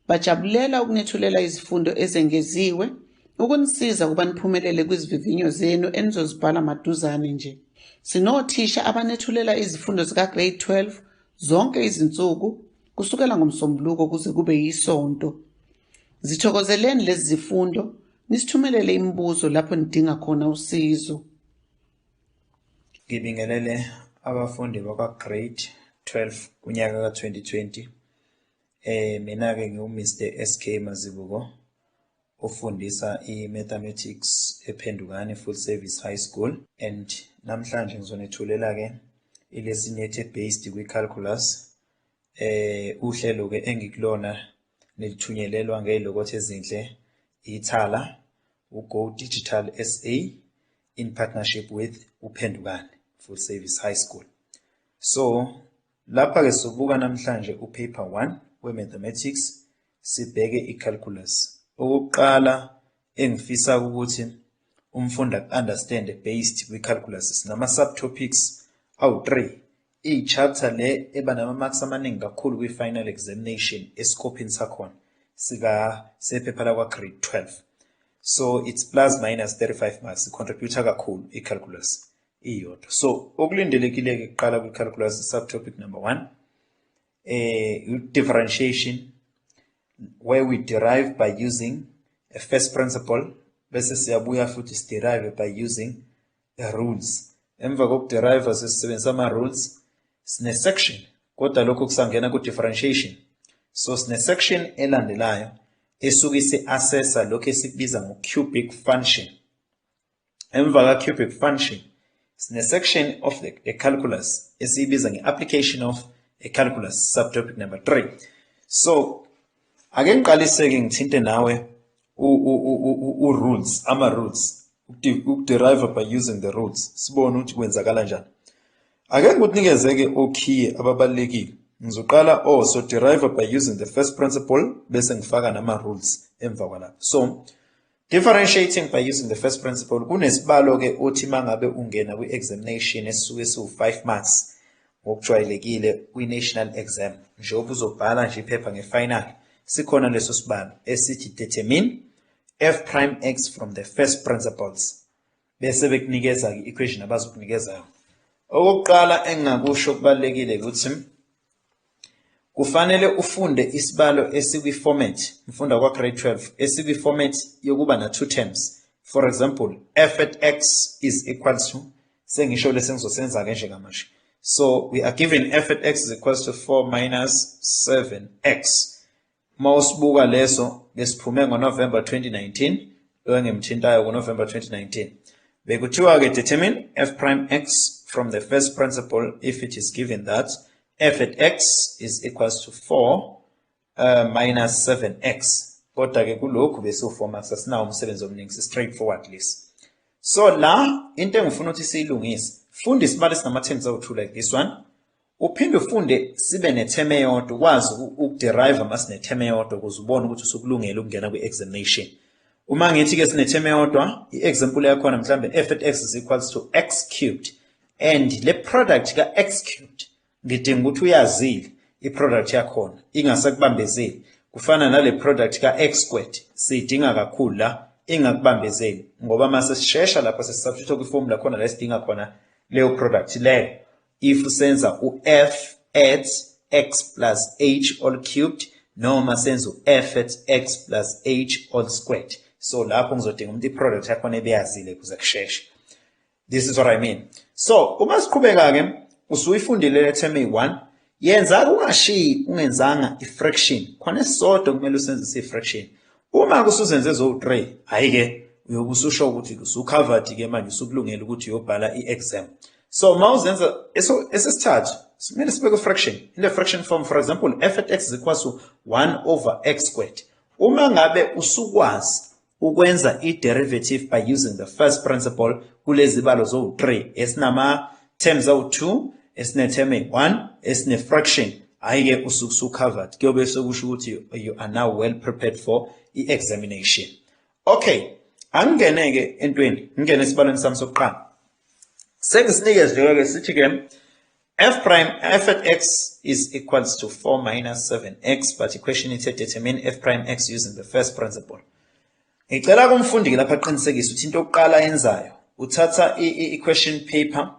bajabulela ukunethulela izifundo ezengeziwe ukunisiza kuba niphumelele kwizivivinyo zenu enizozibhala maduzane nje. Sinothisha abanethulela izifundo zika-grade 12 zonke izinsuku kusukela ngoMsombuluko kuze kube yiSonto. Zithokozeleni lezi zifundo, nisithumelele imibuzo lapho nidinga khona usizo. Ngibingelele abafundi bakwa-grade 12 kunyaka ka-2020. Mina-ke ngiwu-Mr. SK Mazibuko, ufundisa i-mathematics ePhendukani Full Service High School, and namhlanje ngizonethulela-ke ilesson yethu based kwi-calculus. Uhlelo-ke engikulona nelithunyelelwa ngey'lokotho ezinhle Ithala Go Digital SA in partnership with uPhendukani Full Service High School. So lapha-ke sizobuka namhlanje upaper 1 we-mathematics, sibheke i-calculus. Okokuqala engifisa ukuthi umfundi understand based kwi-calculus sinama-subtopics awu-3. I-chapter le eba nama-marks amaningi kakhulu kwi-final examination escophini sakhona sephepha lakwa-grade 12. So it's plus minus 35 marks, i-contributor kakhulu i-calculus iyodwa. So okulindelekile-ke kuqala kwi-calculus subtopic number 1, differentiation, where we derive by using a first principle, bese siyabuya futhi derive by using rules. Emva kokuderive sisebenzisa ama-rules, sine section kodwa lokho kusangena ku-differentiation. So sine section elandelayo esuke isi-assessa lokho esikubiza ngo-cubic function. Emva ka-cubic function sine section of the calculus esiyibiza nge-application of a calculus, subtopic number 3. So ake ngiqaliseke ngithinte nawe rules, ama-rules, ukuderive by using the rules, sibone ukuthi kwenzakala njani. Ake ngikunikeze-ke okhiye ababalulekile. Ngizoqala so derive by using the first principle bese ngifaka nama-rules emva kwalapho. So differentiating by using the first principle kunesibalo-ke othi mangabe ungena kwi-examination esisuke siwu-5 marks ngokujwayelekile kwi-national exam, njengoba uzobhala nje iphepha nge-final, sikhona leso sibalo esithi determine f prime x from the first principles, bese bekunikeza i-equation abazokunikeza. Okokuqala engingakusho kubalulekile ukuthi kufanele ufunde isibalo esikwi-format, mfunda kwa-grade 12, esikwi-format yokuba na-2 terms. For example, f at x is equal to, sengisho lesi ngizosenza-ke njengamanje. So we are given f at x is equals to 4 minus 7x. Mawusibuka leso besiphume ngoNovember 2019, lo engimthintayo ngoNovember 2019. Bekuthiwa-ke determine f prime x from the first principle if it is given that f at x is equals to 4 minus 7x. Kodwa-ke kulokhu bese-4 marks asinawo umsebenzi omningi, straightforward list. So la into engifuna ukuthi siyilungise, funda isibalo esinama-terms awu-2 like this one. Uphinde ufunde sibe ne-term eyodwa, ukwazi ukuderive ama sine-term eyodwa ukuze ubone ukuthi usukulungele ukungena kwi-examination. Uma ngithi-ke sine-term eyodwa, i-example yakhona mhlambe f at x is equals to x cubed, and le product ka-x cubed ngidinga ukuthi uyazile i-product yakhona ingasakubambezeli. Kufana nale product ka-x squared siyidinga kakhulu la ingakubambezeli, ngoba mase sishesha lapha sesisubstitute kwi-formula khona la sidinga khona leyo product leyo. If usenza u-f at x plus h all cubed noma senza u-f at x plus h all squared, so lapho ngizodinga ukuthi i-product yakhona ebeyazile kuze kusheshe. This is what I mean. So uma siqhubeka-ke usuyifundile le term eyi-1, yenza ungashiyi ungenzanga i-fraction, khona esisodwa kumele usenzise i-fraction. Uma kusuzenze ezo-3, hayi-ke uyobe ususho ukuthi usu-covered-ke manje usukulungela ukuthi uyobhala i-exam. So mawuzenza esesithathu simele sibeke fraction in the fraction form. For example, f at x is equals to 1 over x squared. Uma ngabe usukwazi ukwenza i-derivative by using the first principle kulezi balo zo-3 esinama terms awu-2, esine-term eyi-1, esine-fraction, hayi-ke usuku-covered. Kuyobe sekusho ukuthi you are now well prepared for i-examination. Okay, angingene-ke entweni, ngingene esibalweni sami sokuqala. Sengisinikeze-ke sithi-ke f at x is equals to 4 minus 7x, but the question is to determine f prime x using the first principle. Ngicela kumfundi ke lapha aqinisekise ukuthi into yokuqala yenzayo uthatha i-question paper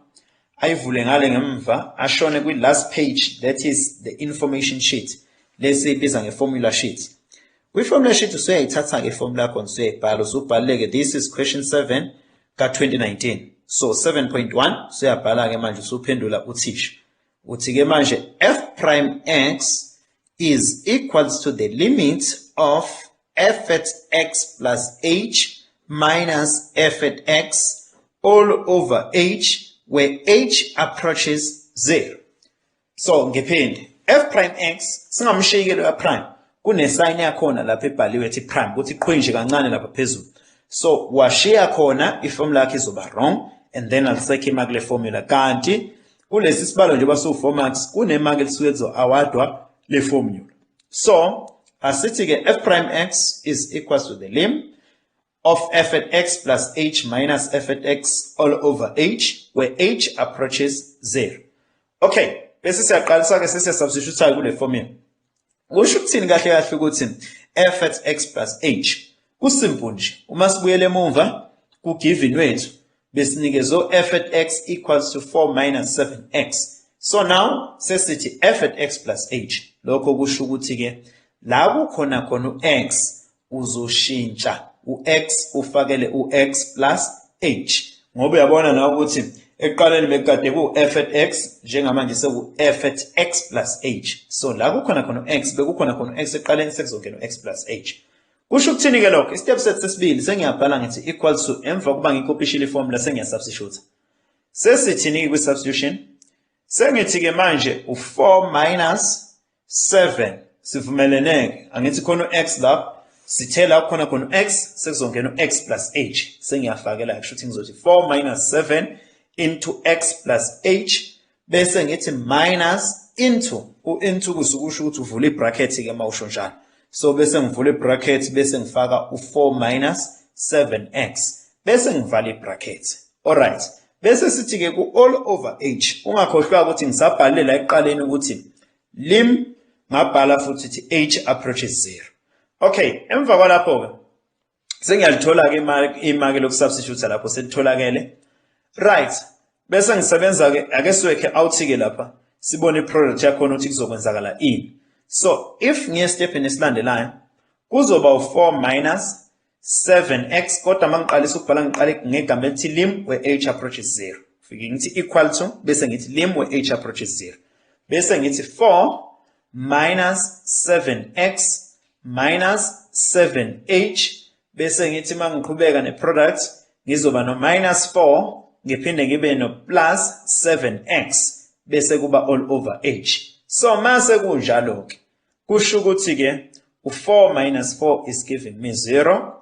ayivule ngale ngemva ashone kwi last page, that is the information sheet lesibiza nge-formula sheet. Kwi-formula sheet usuyayithatha ke formula yakho usuyayibhala uzubhaleke this is question 7 ka-2019. So 7.1 usuyabhala ke manje usuphendula uthisha uthi ke manje f prime x is equals to the limit of f at x plus h minus f at x all over h where h approaches 0. So ngiphinde f prime x singamshiyekelo ya prime kune sign yakhona lapha ebhaliwe ethi prime ukuthi iqhwinje kancane lapha phezulu. So washiya khona iformula yakhe izoba wrong and then aliseke imaki le formula kanti kulesi sibalo nje baso 4 marks kunemaki elisukezo awadwa le formula. So asithi ke f prime x is equals to the lim of f at x plus h minus f at x all over h where h approaches 0. Okay, bese siyaqalisa ke sesiyasubstitute kule formula. Kusho ukuthini kahle kahle ukuthi f at x plus h kusimple nje uma sibuyele emuva ku given wethu besinikezo f at x equals to 4 minus 7x. So now sesithi f at x plus h lokho kusho ukuthi ke la kukhona khona u-x uzoshintsha u-x ufakele u-x plus h ngoba uyabona na ukuthi eqaleni bekade ku f at x njengamanje seku f at x plus h. So la kukhona khona x bekukhona khona x eqaleni sekuzongena x plus h. Kusho ukuthini ke lokho istep set sesibili sengiyabhala ngithi equals to emva kuba ngikopishile iformula sengiyasubstitute. Sesithini kwi substitution sengithi ke manje u4 minus 7 sivumeleneke angithi khona x la sithela khona khona x sekuzongena x plus h sengiyafakela kusho ukuthi ngizothi 4 minus 7 into x plus h bese ngithi minus into kusukusho ukuthi uvula ibracket ke mawusho njalo. So bese ngivula ibracket bese ngifaka u4 minus 7x bese ngivala ibracket. Alright, bese sithi ke ku all over h ungakhohlwa ukuthi ngisabhalile la eqaleni ukuthi lim ngabhala futhi ukuthi h approaches 0. Okay, emva kwalapho ke sengiyalithola ke imaki lokusubstitute lapho selitholakele. Right, bese ngisebenza ke ake siweke out ke lapha sibone iproduct yakho ukuthi kuzokwenzakala ini. So if ngiye stepeni esilandelayo kuzoba u4 minus 7x kodwa mangiqalisa ukubhala ngiqale ngegama elithi lim where h approaches 0. Fike ngithi equal to bese ngithi lim where h approaches 0. Bese ngithi 4 minus 7x minus 7h bese ngithi mangiqhubeka neproduct ngizoba no minus 4 ngiphinde ngibe no plus 7x bese kuba all over h. So mase kunjalo ke kusho ukuthi ke u4 minus 4 is giving me 0,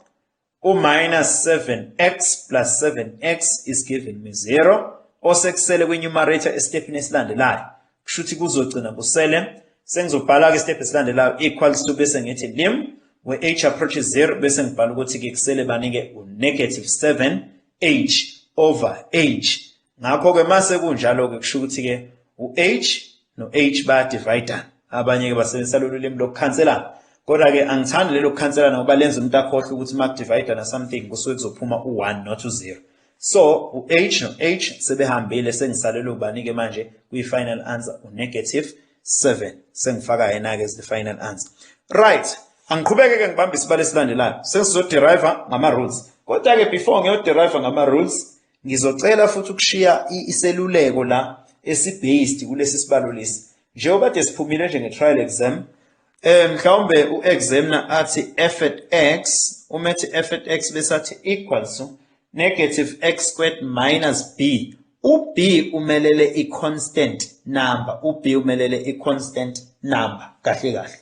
u-minus 7x plus 7x is giving me 0, osekusele kwi-numerator estepini esilandelayo kusho ukuthi kuzogcina kusele sengizobhala ke step esilandelayo equals to bese ngithi lim where h approaches 0 bese ngibhala ukuthi ke kusele banike u-negative 7h over h. Ngakho ke mase kunjalo ke kusho ukuthi ke u-h no h bayadivide abanye ke basebenzisa lolu limi lokukhanselana kodwa ke angithandi lelo kukhanselana ngoba lenza umuntu akhohle ukuthi ma divide na something kusuke kuzophuma u1 not u0. So u-h no h sebehambile sengisalele ubani ke manje kwi-final answer u-negative 7 sengifaka yena ke as the final answer. Right, angiqhubeke ke ngibambe isibalo esilandelayo sengizoderive ngama-rules kodwa ke before ngiyoderive ngama-rules ngizocela futhi ukushiya iseluleko la esibased kulesi sibalo lesi njengoba kade siphumile njenge-trial exam. Mhlawumbe u-examiner athi f at x umethi f at x bese athi equals to negative x squared minus b. U-b umelele i-constant number, u-b umelele i-constant number kahle kahle.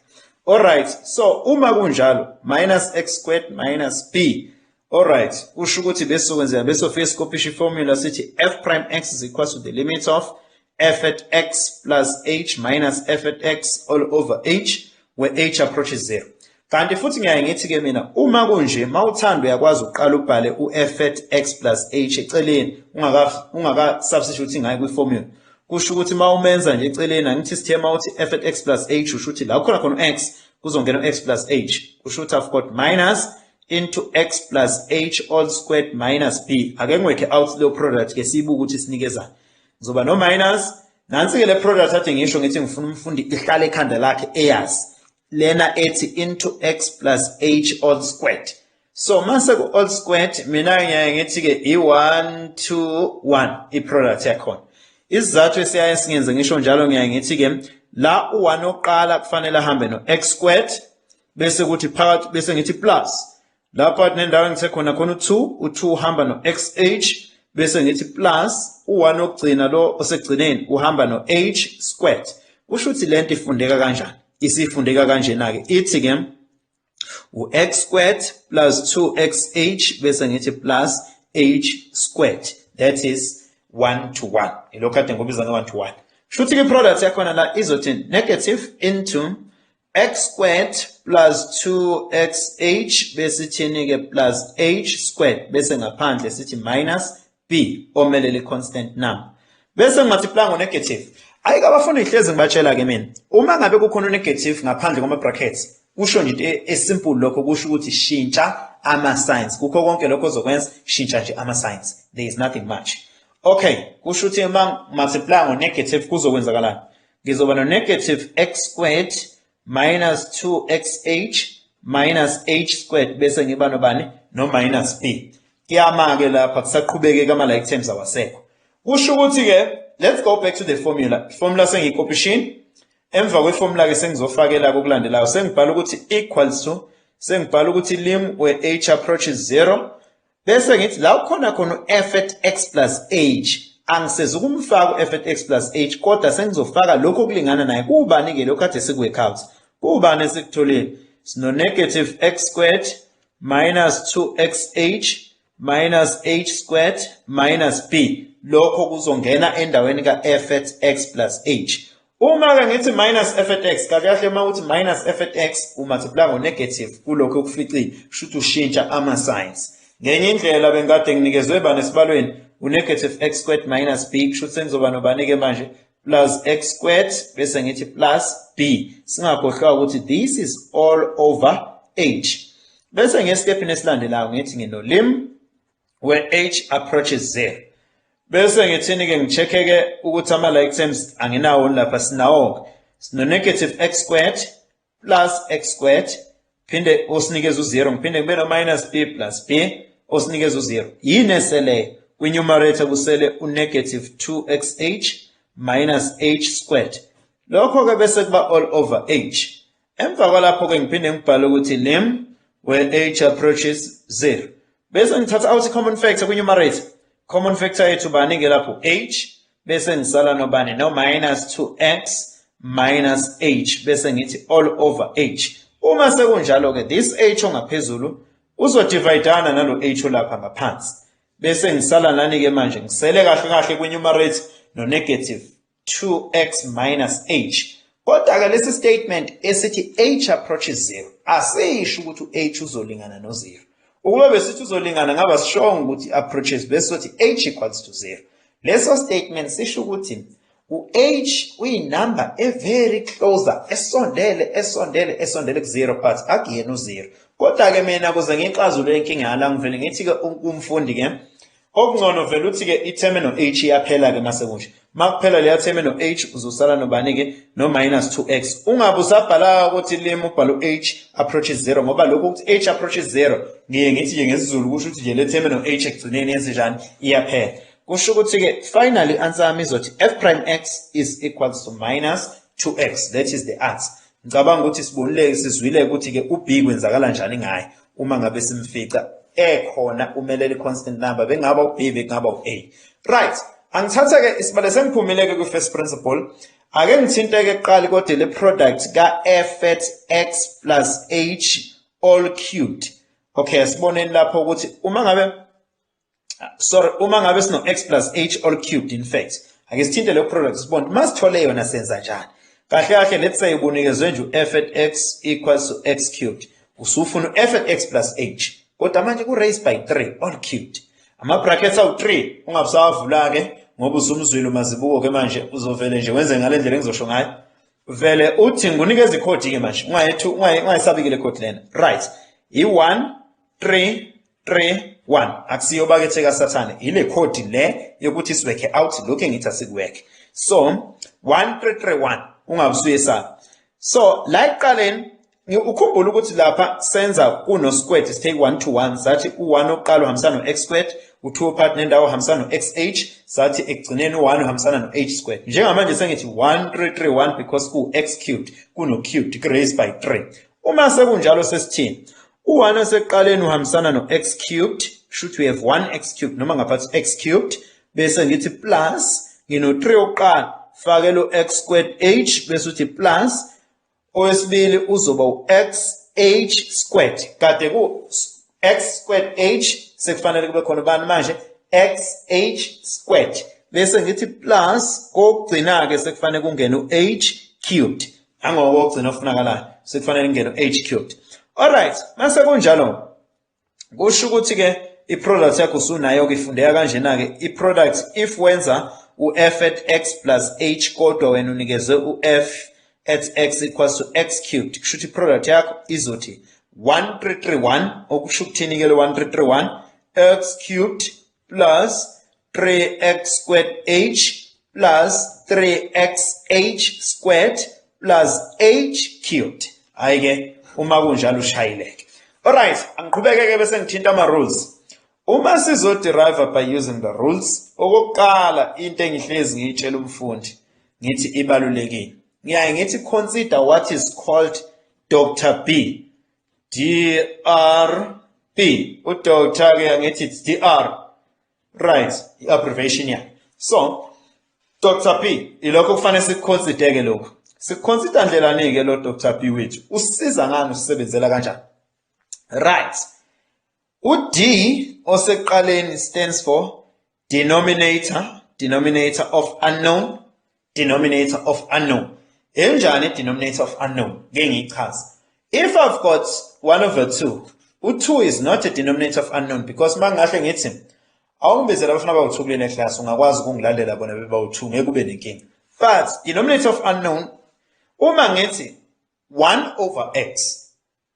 Alright, so uma kunjalo minus x squared minus b. Alright, kusho ukuthi bese kwenzeka bese first copy formula sithi f prime x is equal to the limit of f at x plus h minus f at x all over h where h approaches 0. Kanti futhi ngiyaye ngithi ke mina uma kunje mawuthanda uyakwazi uqala ubhale u f at x plus h eceleni ungaka substitute ngayo kwi formula kusho ukuthi mawumenza nje eceleni angithi sithema uthi f at x plus h usho ukuthi la khona khona x kuzongena x plus h kusho ukuthi I've got minus into x plus h all squared minus b. Ake ngiweke out le product ke sibuka ukuthi sinikeza ngizoba no minus nansi ke le product athi ngisho ngithi ngifuna umfundi ihlale ekhanda lakhe eyazi lena ethi into x plus h all squared. So mase ku all squared mina ngiyaye ngithi ke i1 2 1 i product yakhona. Isizathu esiyaye singenze ngisho njalo ngiyaye ngithi ke la u1 oqala kufanele ahambe no x squared bese kuthi phakathi bese ngithi plus la part nendawo ngithe khona khona u2 uhamba no xh bese ngithi plus u1 okugcina lo osegcineni uhamba no h squared. Kusho ukuthi lento ifundeka kanjani? Isifundeka kanjena ke ithi ke u-x squared plus 2xh bese ngithi plus h squared. That is 1 to 1. Ilokho kade ngobiza nge 1 to 1. Shuthi ke product yakhona la izothi negative into x squared plus 2xh bese thini ke plus h squared bese ngaphandle sithi minus b omelele constant number. Bese ngimultiply ngo negative. Ayike abafundi ihlezi ngibatshela ke mina. Uma ngabe kukhona negative ngaphandle kwama brackets kusho nje esimple lokho kusho ukuthi shintsha ama signs. Kukho konke lokho ozokwenza shintsha nje ama signs. There is nothing much. Okay, kusho ukuthi uma multiply ngo negative kuzokwenzakalani? Ngizoba no negative x squared minus 2xh minus h squared bese ngiba nobani no minus b. Kuyama ke lapha kusaqhubeke kama like terms awasekho. Kusho ukuthi ke let's go back to the formula. Formula sengiyikopishin. Emva kwe formula ke sengizofakela kokulandelayo. Sengibhala ukuthi equals to sengibhala ukuthi lim where h approaches 0 bese ngithi la ukhona khona f at x plus h angiseza ukumfaka f at x plus h kodwa sengizofaka lokho kulingana naye kubani ke lokho kade sikuwork out kubani esikutholile sino negative x squared minus 2xh minus h squared minus b lokho kuzongena endaweni ka f at x plus h. Uma ke ngithi minus f at x kahle mawuthi minus f at x umultiply ngo negative kulokho okuficile should ushintsha ama signs. Ngenye indlela bengade nginikezwe bani esibalweni u-negative x squared minus b kusho ukuthi sengizoba nobani ke manje plus x squared bese ngithi plus b. Singakhohlwa ukuthi this is all over h. Bese ngesitephini esilandelayo ngithi ngino lim where h approaches 0. Bese ngithini ke ngichecke ke ukuthi ama like terms anginawo lapha sinawo. Sino negative x squared plus x squared phinde osinikeza u0 ngiphinde kube no minus b plus b osinikeza u0. Yini esele kwi-numerator kusele u-negative 2xh minus h squared. Lokho ke bese kuba all over h. Emva kwalapho ke ngiphinde ngibhale ukuthi lim where h approaches 0. Bese ngithatha out common factor kwi-numerator. Common factor yethu bani ke lapho h bese ngisala nobani no minus 2x minus h bese ngithi all over h. Uma sekunjalo ke this h ongaphezulu uzodivideana nalo h olapha ngaphansi. Bese ngisala nani ke manje ngisele kahle kahle kwi-numerator no negative 2x minus h. Kodwa ke lesi statement esithi h approaches 0 asisho ukuthi h uzolingana no 0. Ukube besithi uzolingana ngaba strong ukuthi approaches bese sothi h equals to 0. Leso statement sisho ukuthi u-h uyinumber very closer esondele ku-0 but akuyena u-0. Kodwa ke mina kuze ngixazulule inkinga yala ngivele ngithi ke umfundi ke okungcono vele uthi ke i-terminal h iyaphela ke mase kunje. Makuphela leya terminal h uzosala nobani ke no minus 2x. Ungabe usabhala ukuthi lim ubhala h approaches 0 ngoba lokho ukuthi h approaches 0 ngiye ngithi nje ngesizulu kusho ukuthi nje le terminal h ekugcineni yenze njani iyaphela. Kusho ukuthi ke finally answer yami izothi f prime x is equals to minus 2x. That is the answer. Ngicabanga ukuthi sibonile sizwile ukuthi ke u-b kwenzakala njani ngaye uma ngabe simfica ekhona umelele constant number bengaba u-b bengaba u-a. Right, angithatha ke isibalo sengiphumile ke ku-first principle. Ake ngithinte ke kuqala kodwa le product ka f at x plus h all cubed. Okay, siboneni lapho ukuthi uma ngabe sino x plus h all cubed in fact. Ake sithinte le product sibone masithole yona senza njani. Kahle kahle let's say ubunikezwe nje f at x equals to x cubed. Usufuna f at x plus h. Kodwa manje ku raised by 3 all cubed. Ama brackets awu 3 ungabusavula ke ngoba usumzwile umazibuko ke manje uzovele nje wenze ngale ndlela engizosho ngayo vele uthi ngunikeza icode ke manje ungayisabikile code lena right i1 3 3 1 akusiyobakethe kaSathane ile code le yokuthi siweke out lokho ngithi asikuweke so 1331 ungabusuyesa so la ekuqaleni ukhumbula ukuthi lapha senza kuno squared sitake 1 to 1 sathi u1 oqala uhambisana no x squared u2 part nendawo uhambisana no xh sathi ekugcineni u1 uhambisana no h squared njengamanje sengithi 1331 because ku x cubed kuno cubed raised by 3 uma sekunjalo sesithini u1 osekuqaleni uhambisana no x cubed should we have 1 x cubed noma ngaphathi x cubed bese ngithi plus ngino 3 oqala fake lo x squared h bese uthi plus owesibili uzoba u-xh squared kade ku x squared h sekufanele kube khona bani manje xh squared bese ngithi plus kokugcina ke sekufanele kungene u-h cubed angokugcina ofunakalayo sekufanele kungene u-h cubed alright mase kunjalo kusho ukuthi ke i-product yakho usunayo ke ifundeka kanjena ke i-product if wenza u-f at x plus h kodwa wena unikeze u-f at x equals to x cubed kusho ukuthi product yakho izothi 1331 okusho ukuthini ke lo 1331 x cubed plus 3x squared h plus 3xh squared plus h cubed hayi ke uma kunjalo ushayileke alright angiqhubeke ke bese ngithinta ama rules uma sizo derive by using the rules okokuqala into engihlezi ngitshela umfundi ngithi ibalulekile ngiyaye ngithi consider what is called Dr. B Dr. B udoctor ke ngithi Dr. right abbreviation ya so Dr. B ilokho kufanele siconsider ke lokho siconsider ndlelani ke lo Dr. B wethu usisiza ngani usisebenzela kanjani right u-D oseqaleni stands for denominator of unknown denominator of unknown enjani denominator of unknown ngeke ngichaze if I've got 1/2 u2 is not a denominator of unknown because mangahle ngithi awungibizela abafuna bawu2 kule class ungakwazi ukungilalela bona bebawu2 ngeke ube nenkinga but denominator of unknown uma ngithi 1/x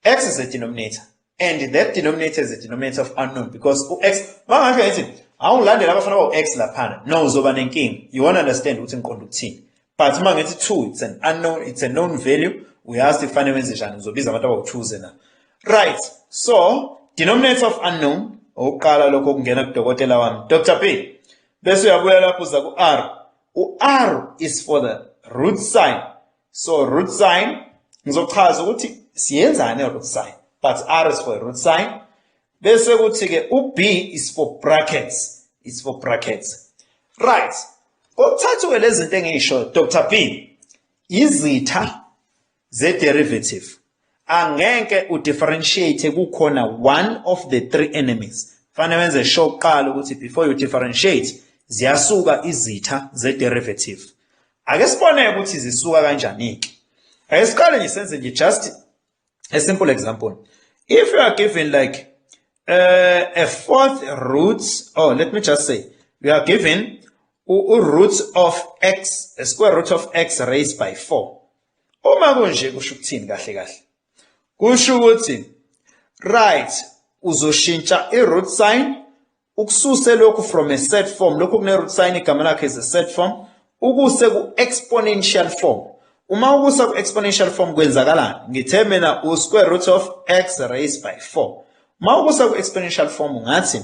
x is a denominator and that denominator is a denominator of unknown because x mangahle ngithi awungilandela abafuna bawu-x laphana no uzoba nenkinga you won't understand ukuthi ngiqonda ukuthini but uma ngithi 2 it's an unknown it's a known value uyazi kufanele wenze njani uzobiza abantu abawu-2 na right so denominator of unknown oqala lokho kungena kudokotela wami Dr. B bese uyabuya lapho uza ku-r u-r is for the root sign so root sign ngizochaza ukuthi siyenzani root sign but r is for a root sign bese kuthi ke u-b is for brackets it's for brackets right kokuthathu ke lezi zinto engisho Dr. B izitha ze derivative angeke udifferentiate kukhona one of the three enemies fanele wenze sure kuqala ukuthi before you differentiate ziyasuka izitha ze derivative ake sibone ukuthi zisuka kanjani ke ake siqale nje senze nje just a simple example if you are given like a fourth root or let me just say we are given root of x a square root of x raised by 4 uma kunje kusho ukuthini kahle kahle kusho ukuthi right uzoshintsha i-root sign ukususe lokhu from a set form lokhu kune-root sign igama lakhe is a set form ukuse ku-exponential form uma ukusa ku-exponential form kwenzakalani ngithe mina u-square root of x raised by 4 uma ukusa ku-exponential form ngathi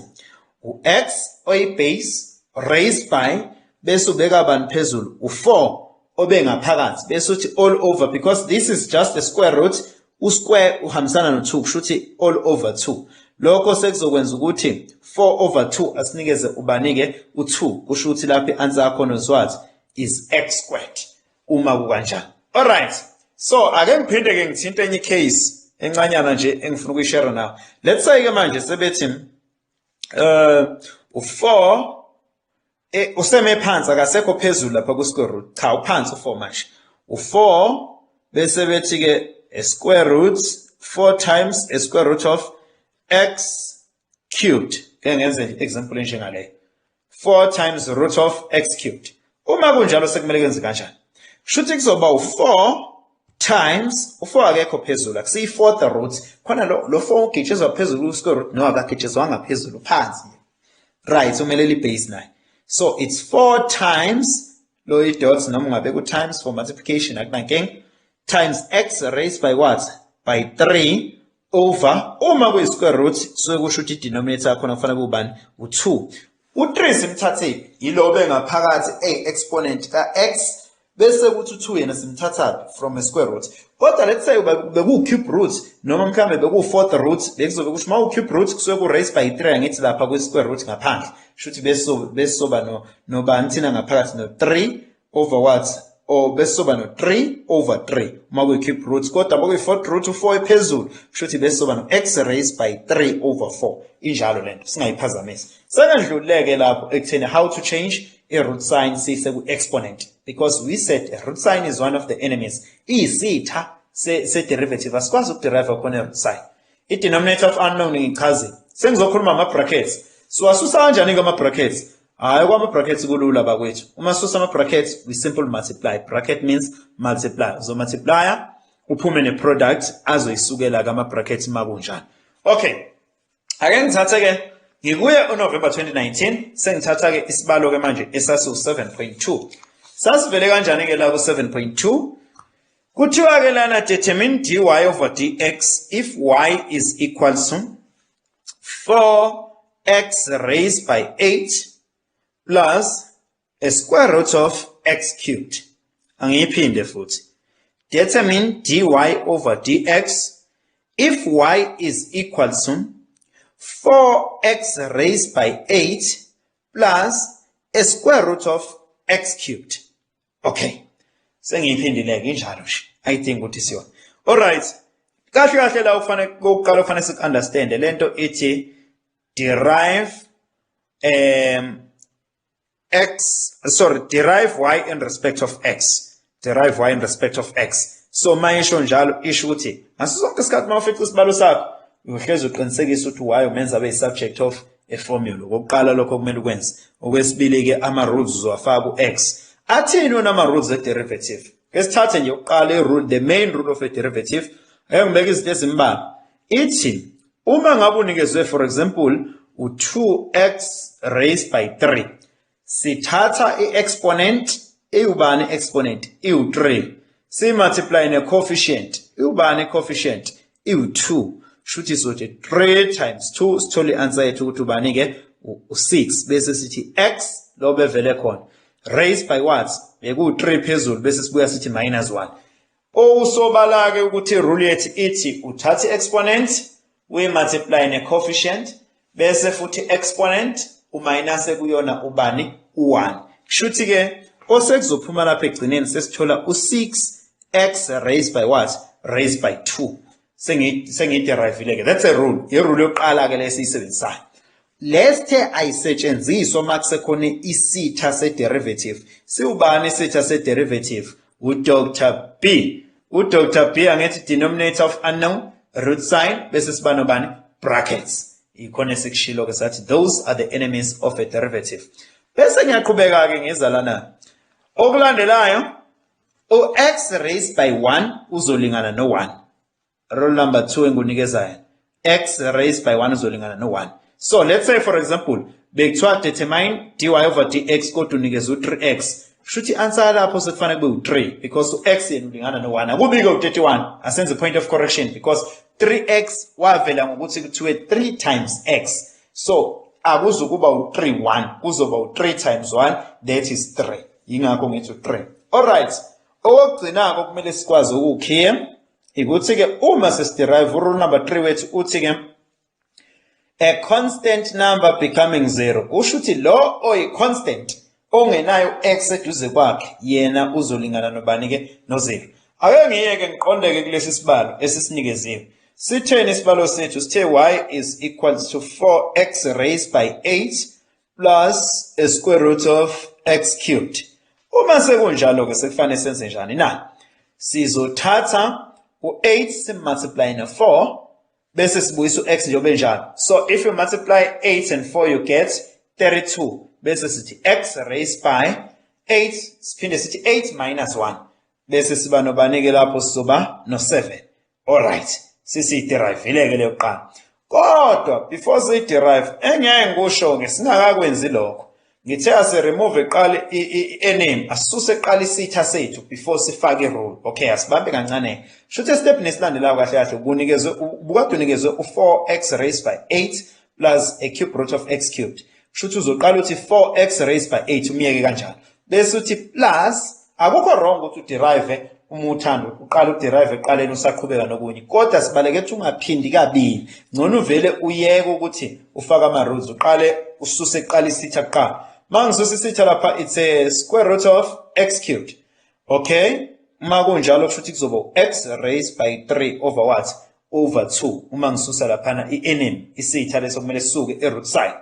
u-x oyi-base raised by bese ubeka bani phezulu u4 obe ngaphakathi bese uthi all over because this is just a square root u-square uhambisana no2 kushuthi all over 2 lokho sekuzokwenza ukuthi 4/2 asinikeze ubanike u2 kusho ukuthi lapha i-answer yakho nozwathi is x squared uma kukanjani alright so ake ngiphinde ke ngithinta enye case encanyana nje engifuna ukuyishare nawe let's say ke manje sebethi u4 useme phansi akasekho phezulu lapha ku square root cha uphansi u4 manje u4 bese bethi ke a square root 4 times a square root of x cubed ke ngenze example njengale 4 times root of x cubed. Uma kunjalo sekumele kwenze kanjani? Shuthi kuzoba u4 times u4 akekho phezulu akusiyi 4th root khona lo 4 ugitshezwa phezulu square root no akagitshezwanga phezulu phansi. Right, umele li base 9. So it's 4 times lo I dots noma ungabe ku times for multiplication akunankinga times x raised by what? By 3 over uma kuyi square root so kusho ukuthi denominator khona kufanele kubani u2. U3 simthathe yilo bengaphakathi exponent ka x bese kuthi u2 yena simthatha from a square root. Kodwa let's say beku cube root noma mhlambe beku 4th root bekuzobe kusho ma u cube root kusuke ku raised by 3 angithi lapha ku square root ngaphandle. Shuthi bese soba no bani thina ngaphakathi no 3 over what? Or bese soba no 3 over 3 uma kuyi cube root kodwa bokuyi 4th root u4 ephezulu shuthi bese soba no x raised by 3 over 4 injalo lento singayiphazamisa. Sekandluleke lapho ekutheni how to change a root sign sise ku exponent because we said a root sign is one of the enemies. Isitha se derivative asikwazi ukuderive khona root sign. I denominator of unknown ngichaze. Sengizokhuluma ama brackets. So asusa kanjani ngama brackets? Hayi kwama brackets kulula bakwethu. Uma susa ama brackets we simple multiply. Bracket means multiply. So multiplier uphume ne product azoyisukela kama brackets makunjani. Okay. Ake ngithathe ke ngikuye uNovember 2019 sengithatha ke isibalo ke manje esasi 7.2. Sasivele kanjani ke la ku 7.2? Kuthiwa ke lana determine dy over dx if y is equal to 4x raised by 8 plus a square root of x cubed. Angiyiphinde futhi. Determine dy over dx if y is equal to 4x raised by 8 plus a square root of x cubed. Okay. Sengiyiphindile injalo nje. I think what is your. All right. Kahle kahle la uqala ufanele sik understand lento ithi derive derive y in respect of x. Derive y in respect of x. So mayisho njalo isho ukuthi asizonke isikhathi mawufica isibalo sakho uhlezi uqinisekisa ukuthi y umenza abe subject of a formula. Okokuqala lokho kumele ukwenze. Okwesibili ke ama rules uzowafaka ku x. Athini wona ama rules e derivative? Kesithathe nje uqala rule the main rule of a derivative. Ngibeka izinto ezimbalwa. Ithi uma ngabe unikezwe for example u2x raised by 3 sithatha i-exponent iubani exponent iu3 si multiply ne coefficient iubani coefficient iu2 shuthi sothi 3 times 2 sithole answer yethu ukuthi ubani ke u6 bese sithi x lo bevele khona raised by what beku3 phezulu bese sibuya sithi -1 osobala ke ukuthi rule yethu ithi uthatha i-exponent we multiply ne coefficient bese futhi exponent uminus kuyona ubani u1 kushuthi ke osekuzophuma lapha egcineni sesithola u6x raised by what raised by 2 sengiderive ke that's a rule irule yokuqala ke lesiyisebenzisayo leste ayisetshenziswa makusekhona isitha se derivative siubani isitha se derivative uDr B uDr B angithi denominator of unknown root sign bese siba nobani brackets ikhona sekushilo ke sathi those are the enemies of a derivative bese ngiyaqhubeka ke ngeza lana okulandelayo x raised by 1 uzolingana no 1 rule number 2 engunikezayo x raised by 1 uzolingana no 1 so let's say for example bekuthiwa determine dy over dx kodwa unikeza u3x shuthi answer lapho sekufanele kube u3 because x yena ulingana no 1 akubike u31 asenze point of correction because 3x wavela ngokuthi kuthiwe 3 times x so akuzukuba u3 1 kuzoba u3 times 1 that is 3 ingakho ngithi u3 all right okugcinako kumele sikwazi ukukhiya ikuthi ke uma sesiderive rule number 3 wethu uthi ke a constant number becoming 0 usho ukuthi lo oyi constant ongenayo x eduze kwakhe yena uzolingana nobani ke no 0 ake ngiyeke ngiqondeke kulesi sibalo esisinikeziwe sitheni isibalo sethu sithe y is equal to 4x raised by 8 plus a square root of x cubed uma sekunjalo ke sekufanele senze njani na sizothatha u8 simultiply na 4 bese sibuyisa u-x njengoba njalo so if you multiply 8 and 4 you get 32 bese sithi x raised by 8 siphinde sithi 8 minus 1 bese siba nobanike lapho sizoba no 7. Alright, sisi-derive ileke leyo kuqala. Kodwa before siyi-derive engeke ngikusho ngesingakakwenzi lokho. Ngithe asi-remove eqala i-name asisuse eqala isitha sethu before sifake i-rule. Okay, asibambe kancane. Shuthi step nesilandelayo kahle kahle ubukade unikezwe u4x raised by 8 plus a cube root of x cubed. Shuthi uzoqala uthi 4x raised by 8 umiyeke kanjalo. Bese uthi plus akukho wrong ukuthi uderive uma uthanda uqala uderive eqaleni usaqhubeka nokunye. Kodwa sibaleke ukuthi ungaphindi kabili. Ngcono uvele uyeke ukuthi ufaka ama rules uqale ususe eqala isitha kuqala. Mangisusa isitha lapha it's a square root of x cubed. Okay? Uma kunjalo kusho ukuthi kuzoba x raised by 3 over what? Over 2. Uma ngisusa lapha i-name isitha leso kumele sisuke e-root side.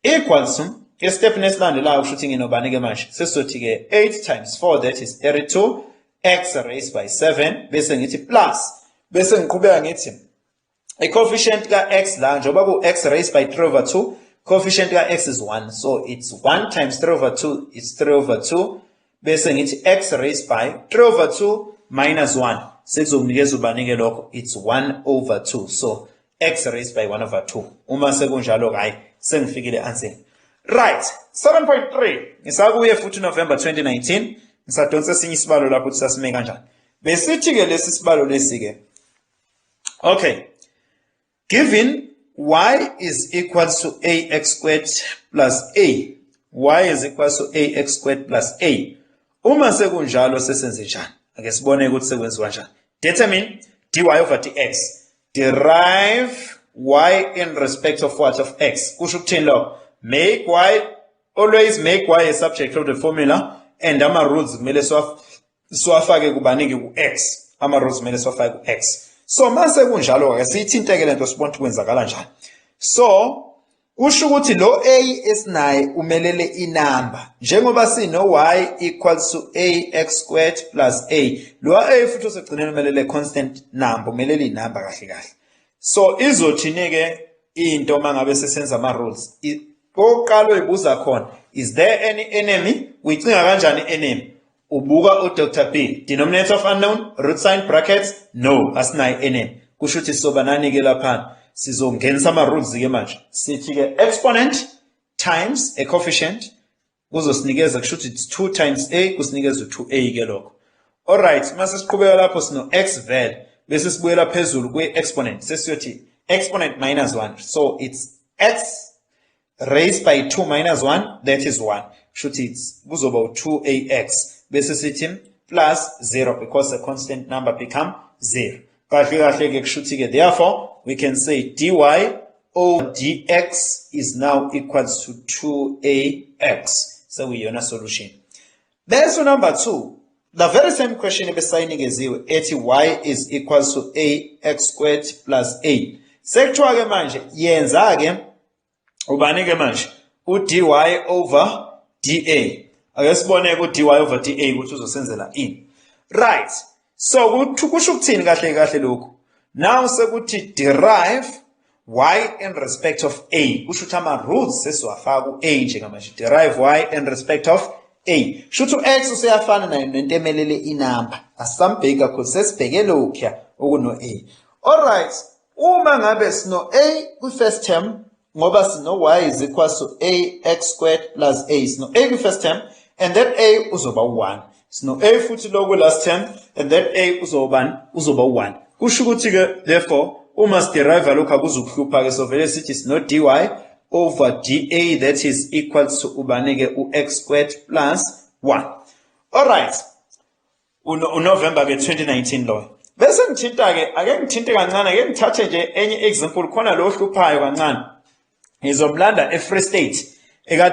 Equals to step nesilandelayo kusho ukuthi nginobani ke manje. Sesizothi ke 8 times 4 that is 32 x raised by 7 bese ngithi plus bese ngiqhubeka ngithi i-coefficient ka x la njengoba ku x raised by 3 over 2 coefficient ka x is 1 so it's 1 times 3 over 2 is 3 over 2 bese ngithi x raised by 3 over 2 minus 1 sekuzokunikeza ubanike lokho it's 1 over 2 so x raised by 1 over 2 uma sekunjalo hayi sengifikile answer. Right, 7.3 ngisakuye futhi November 2019 ngisadonsa esinye isibalo lapho ukuthi sasime kanjani. Besithi ke lesi sibalo lesi ke. Okay. Given y is equals to ax squared plus a. Y is equals to ax squared plus a. Uma sekunjalo sesenze njani? Ake sibone ukuthi sekwenziwa kanjani. Determine dy over dx. Derive y in respect of what of x. Kusho ukuthini lo? Make y, always make y a subject of the formula and ama rules kumele siwafake kubanike ku x. Ama rules kumele siwafake ku x. So mase kunjalo ke siyithinteke lento sibona ukuthi kwenzakala njani. So kusho ukuthi lo a esinaye umelele inamba. Njengoba sino y equals to ax squared plus a. Lo a futhi usegcineni umelele constant number, umelele inamba kahle kahle. So izothini ke into mangabe sesenza ama rules. Oqalo ibuza khona is there any enemy uyicinga kanjani enemy ubuka uDr B denominator of unknown root sign brackets no asinayo enemy kusho ukuthi sobanani ke lapha sizongenisa ama rules ke manje sithi ke exponent times a coefficient kuzosinikeza kusho ukuthi it's 2 times a kusinikeza 2a ke lokho. All right, mase siqhubeka lapho sino x value bese sibuyela phezulu kwe exponent sesiyothi exponent minus 1 so it's x raised by 2 minus 1, that is 1. Should it's about 2ax. Bese plus 0 because the constant number become 0. Therefore, we can say dy over dx is now equals to 2ax. So we have a solution. There's number 2. The very same question is signing a 0. y is equals to ax squared plus a. Sekuthiwa manje yenza ke ubanike manje u-dy over dA. Ake sibone ku-dy over dA ukuthi uzosenzela ini. Right. So kusho ukuthini kahle kahle lokho. Now sekuthi derive y in respect of a. Kusho ukuthi ama roots sesiwafaka ku-a njengamanje. Derive y in respect of a. Shuthu x useyafana nayo nento emelele inamba. Asambheki kakhulu sesibheke lokho okuno a. All right. Uma ngabe sino a ku first term ngoba sino y is equals to ax squared plus a. Sino a ku first term and that a uzoba 1. Sino a futhi loku last term and that a uzoba 1. Kusho ukuthi ke therefore uma siderive lokho akuzukuhlupha ke so vele sithi sino dy over dA that is equals to ubanike u-x squared plus 1. All right. November ke 2019 lo. Bese ngithinta ke ake ngithinte kancane ake ngithathe nje enye example khona lo hluphayo kancane. Ngizomlanda eFree State